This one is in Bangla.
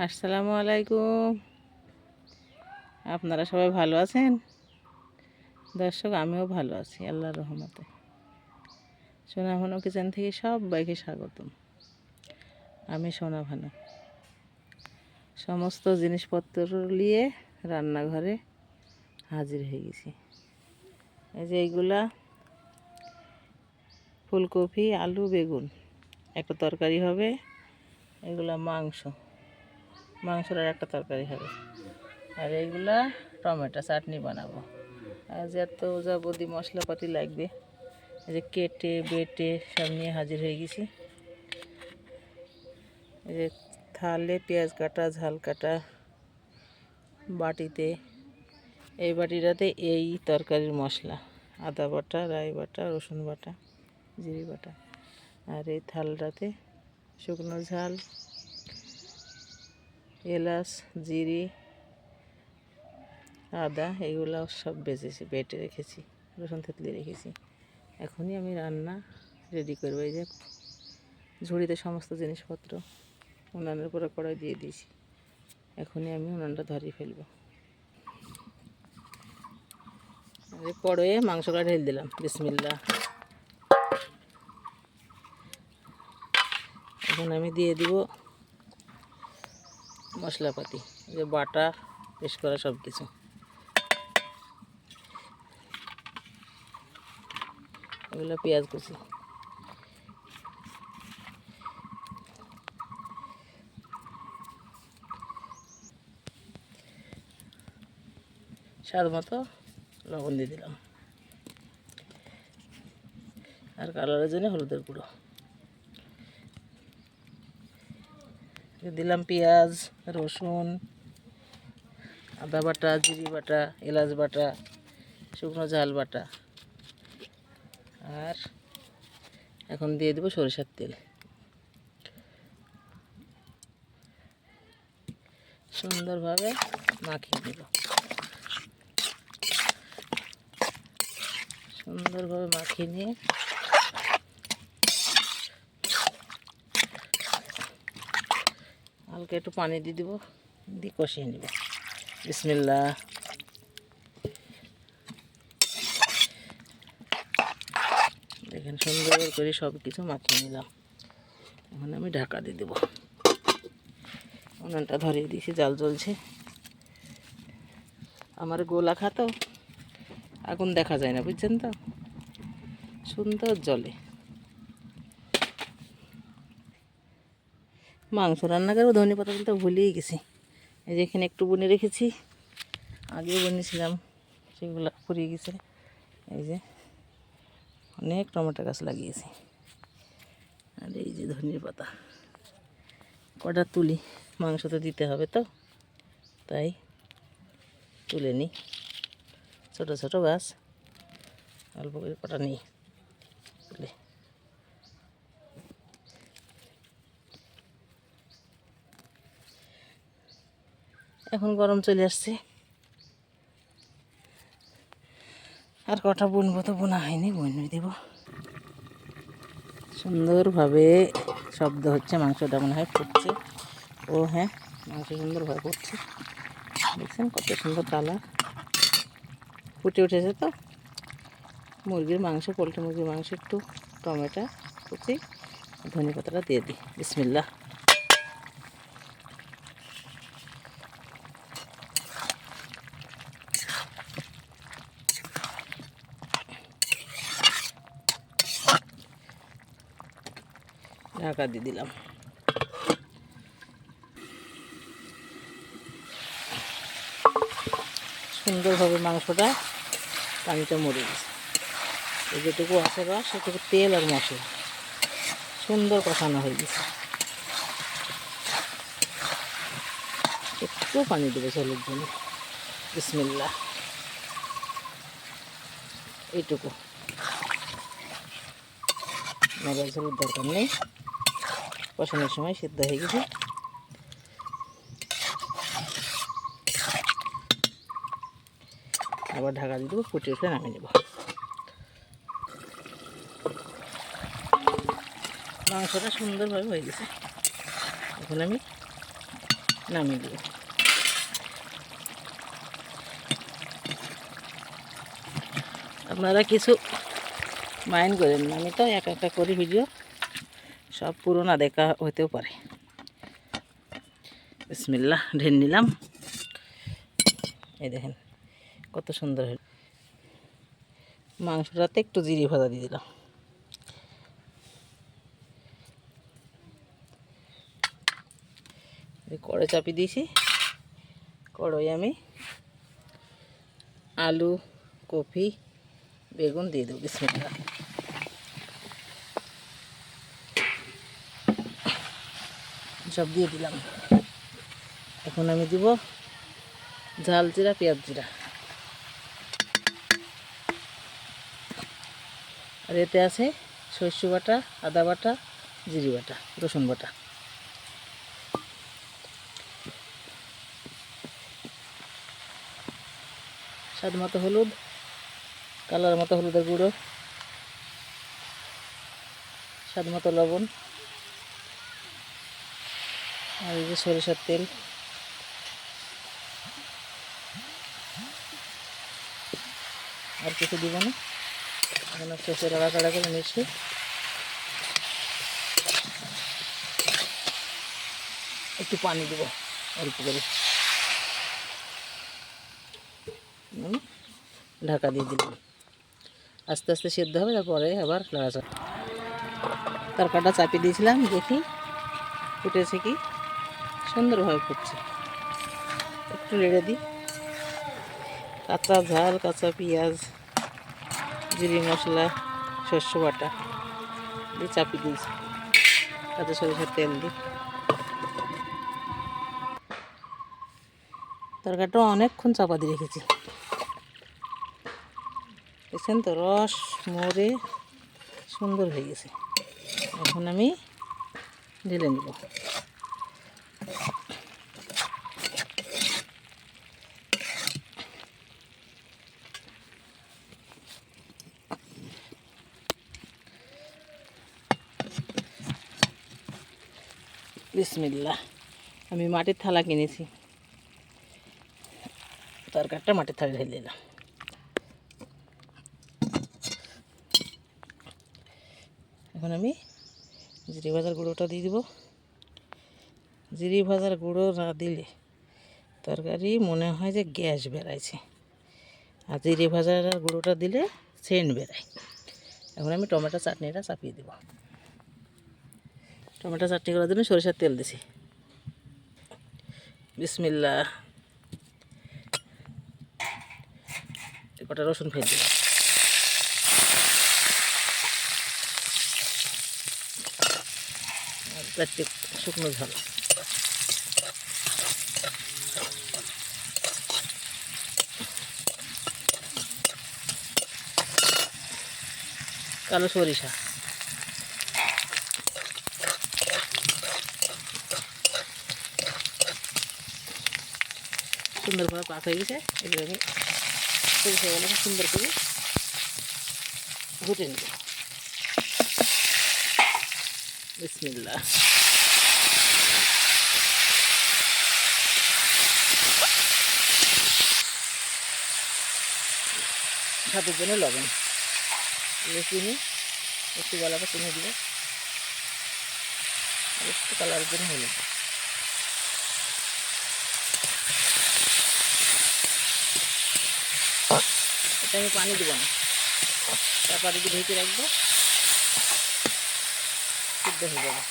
আসসালামু আলাইকুম। আপনারা সবাই ভালো আছেন? দর্শক, আমিও ভালো আছি আল্লাহর রহমতে। সোনা ভানু কিচেন থেকে সবাইকে স্বাগতম। আমি সোনা ভানু সমস্ত জিনিসপত্র নিয়ে রান্নাঘরে হাজির হয়ে গেছি। এই যে এইগুলা ফুলকপি, আলু, বেগুন একটা তরকারি হবে। এগুলা মাংসর আর একটা তরকারি হবে। আর এইগুলা টমেটো চাটনি বানাবো। আর যত যাবতীয় মশলাপাতি লাগবে এই যে কেটে বেটে সব নিয়ে হাজির হয়ে গেছি। এই যে থালে পেঁয়াজ কাটা, ঝাল কাটা, বাটিতে এই বাটিটাতে এই তরকারির মশলা, আদা বাটা, রাই বাটা, রসুন বাটা, জিরে বাটা। আর এই থালটাতে শুকনো ঝাল, এলাচ, জিরে, আদা এগুলো সব বেটে রেখেছি, রসুন থেতলে রেখেছি। এখনই আমি রান্না রেডি করবো। এই যে ঝুড়িতে সমস্ত জিনিসপত্র উনানের উপরে কড়াই দিয়ে দিয়েছি। এখনই আমি উনানটা ধরিয়ে ফেলবো। কড়াইয়ে মাংসটা ঢেলে দিলাম। বিসমিল্লাহ। এখন আমি দিয়ে দিব মশলাপাতি, যে বাটা পেস্ট করা সব কিছু। এগুলো পেঁয়াজ কুচি, স্বাদ মতো লবণ দিয়ে দিলাম, আর কালারের জন্য হলুদের গুঁড়ো দিলাম। পেঁয়াজ, রসুন, আদা বাটা, জিরে বাটা, এলাচ বাটা, শুকনো ঝাল বাটা। আর এখন দিয়ে দেবো সরিষার তেল। সুন্দরভাবে মাখিয়ে দেব। সুন্দরভাবে মাখিয়ে নিয়ে হালকা একটু পানি দিয়ে দেবো, দিয়ে কষিয়ে নেব। বিসমিল্লাহ। দেখেন সুন্দর করে সব কিছু মাখিয়ে নিলাম। এখন আমি ঢাকা দিয়ে দেবো। উনানটা ধরিয়ে দিয়েছি, জাল জ্বলছে। আমার গোলা খাতো আগুন দেখা যায় না, বুঝছেন তো, সুন্দর জলে। মাংস রান্না করবো, ধনে পাতা তো ভুলেই গেছি। এই যে এখানে একটু বুনে রেখেছি, আগেও বুনেছিলাম, সেগুলো ফুরিয়ে গেছে। এই যে অনেক টমেটো গাছ লাগিয়েছি। আর এই যে ধনে পাতা কটা তুলি, মাংস তো দিতে হবে, তো তাই তুলে নিই। ছোটো ছোটো গাছ, অল্প করে কটা নিই তুলে। এখন গরম চলে আসছে, আর কটা বুনবো, তো বোনা হয়নি, বুনে দেব। সুন্দরভাবে শব্দ হচ্ছে, মাংসটা মনে হয় ফুটছে। ও হ্যাঁ, মাংস সুন্দরভাবে ফুটছে। দেখছেন কত সুন্দর কালার, ফুটে উঠেছে। তো মুরগির মাংস, পোলট্রি মুরগির মাংস, একটু টমেটো কুচি, ধনে পাতাটা দিয়ে দিই। বিসমিল্লাহ। ঢাকা দিয়ে দিলাম। সুন্দরভাবে মাংসটা পানিটা মরে গেছে। এই যেটুকু আছে রস, সেটুকু তেল আর মশলা সুন্দর কষানো হয়ে গেছে। একটু পানি দেবে ঝোলের জন্য। বিসমিল্লাহ। এইটুকু, মজার ঝোলের দরকার নেই, কষানোর সময় সিদ্ধ হয়ে গেছে। আবার ঢাকা দিয়ে দেবো, ফুটে উঠে নামিয়ে নেব। মাংসটা সুন্দরভাবে হয়ে গেছে। এখন আমি নামিয়ে দেব। আপনারা কিছু মাইন্ড করেন না, আমি তো এক একটা করি ভিডিও, সব পুরো না দেখা হতেও পারে। বিসমিল্লাহ, ঢেলে নিলাম। এই দেখেন কত সুন্দর হল। মাংসটাতে একটু জিরে ভাজা দিয়ে দিলাম। কড়াই চাপিয়ে দিয়েছি। কড়াই আমি আলু, কপি, বেগুন দিয়ে দেবো। বিসমিল্লাহ। সব দিয়ে দিলাম। এখন আমি দিব ঝাল জিরা, পেঁয়াজ জিরা। আর এতে আছে সরষে বাটা, আদা বাটা, জিরে বাটা, রসুন বাটা। স্বাদ মতো হলুদ, কালার মতো হলুদের গুঁড়ো, স্বাদ মতো লবণ, আর এই যে সরিষার তেল। আর কিছু দিব না, এখন শেষে নাড়াচাড়া করে মিশিয়ে একটু পানি দেবো অল্প করে। ঢাকা দিয়ে দিলাম। আস্তে আস্তে সেদ্ধ হবে, তারপরে আবার নাড়াচাড়া। তরকারিটা চাপিয়ে দিয়েছিলাম, দেখি ফুটেছে কি, সুন্দরভাবে ফুটছে। একটু নেড়ে দিই। কাঁচা ঝাল, কাঁচা পেঁয়াজ, জিরে মশলা, শস্য বাটা দিয়ে চাপিয়ে দিয়েছি। তাতে সরিষার তেল দিই। তরকারিটা অনেকক্ষণ চাপা দিয়ে রেখেছি। দেখছেন তো, রস মরে সুন্দর হয়ে গেছে। এখন আমি ঢেলে নেব। বিসমিল্লাহ। আমি মাটির থালা কিনেছি, তরকারিটা মাটির থালা ঢেলে দিলাম। এখন আমি জিরে ভাজার গুঁড়োটা দিয়ে দিব। জিরে ভাজার গুঁড়ো না দিলে তরকারি মনে হয় যে গ্যাস বেরাইছে, আর জিরে ভাজার গুঁড়োটা দিলে সেন্ট বেরায়। এখন আমি টমেটো চাটনিটা চাপিয়ে দেব। টমেটো চাটনি করার জন্য সরিষার তেল দিছি। বিসমিল্লাহ। কটা রসুন ফেলে দিলাম। আর 4টে শুকনো ঝাল। কালো সরিষা। সুন্দরভাবে পাক হয়ে গেছে। এগুলো আমি সরিষাগুলোকে সুন্দর করে ঘুটে নেব। বিসমিল্লাহ। স্বাদের জন্য লবণ, চিনি, একটু গলাটা চিনি দিব, একটু কালারের জন্য হলুদ। এটা আমি পানি দেবো না, চাপা দিয়ে ঢেকে রাখবো, সিদ্ধ হয়ে যাবে।